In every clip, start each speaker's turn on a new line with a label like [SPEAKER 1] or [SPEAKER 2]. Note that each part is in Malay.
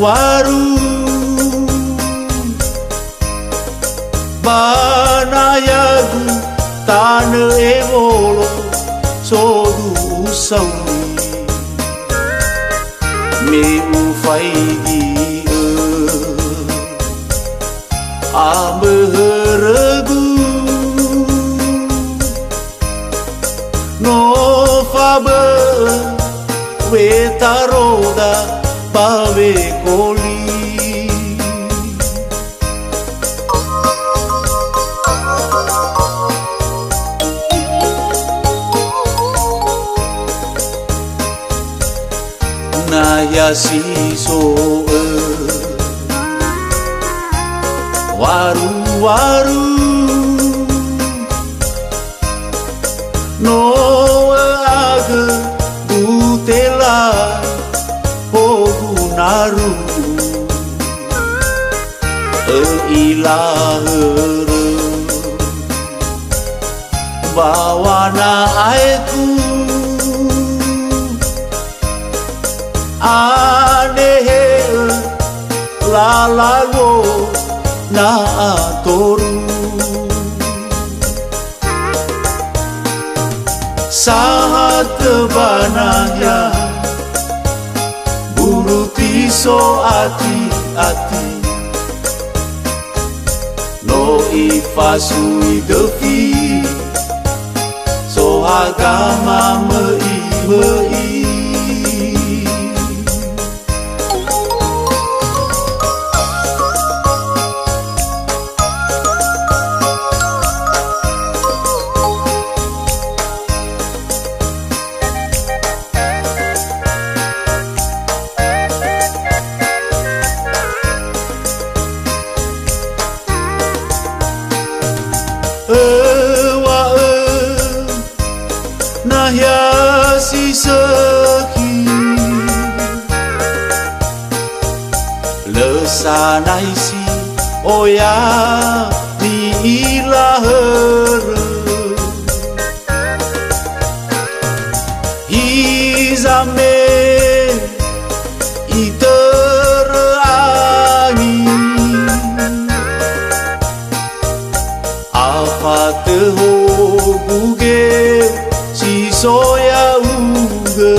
[SPEAKER 1] waru banayagu tane evolo sodu sauri me ufaigi amberegu no fabe wetaroda bawe koli naya siso waru-waru no aga butela pogunaru ilahere bawana aiku anehe lalalo na atoru sahat banaya buru tiso ati-ati no ifasui defi so agama mei nahya si seki lesanai si oya di ilahere hizame iterangi apa teho buge si soya uge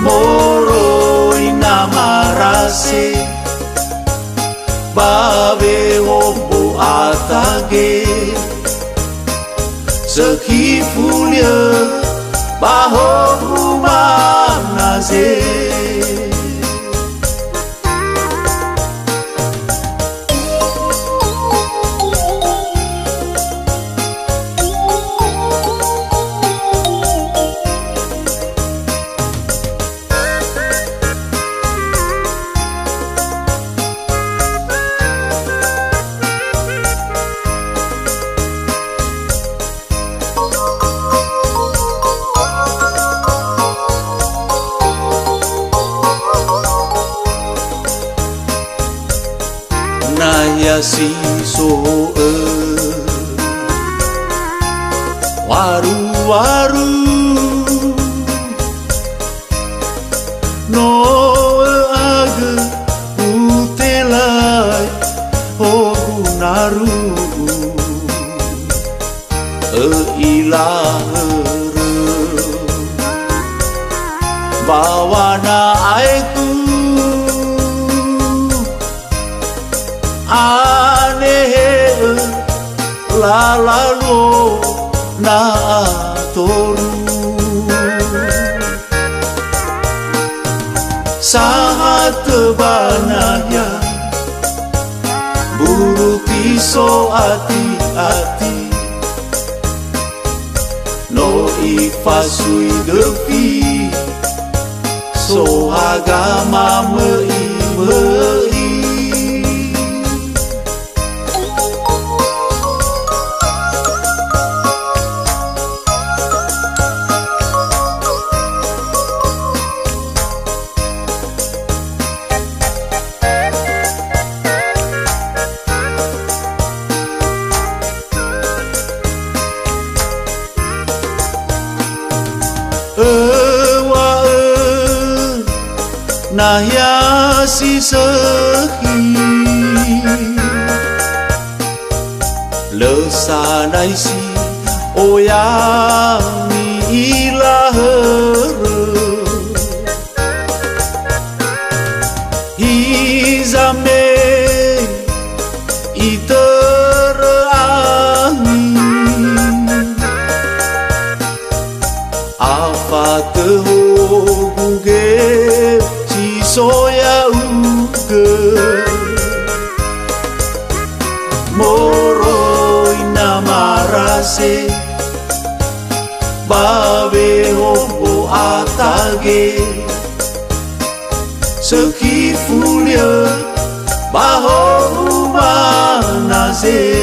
[SPEAKER 1] moro inamarase babe ombo atage sekifulia baho rumah naze naya siso waru-waru no aga utelai ogunaru ilahere bawana aiku anehe lalalo na atoru sahat banaya buru tiso ati-ati no ifasui defi so agama mei Nahya si sehi Lesanai si oyami ilahara Hizame iterangi Apa teho guge si soya uge Moroi namarase Babe hobo atage Sekifulia baho manaze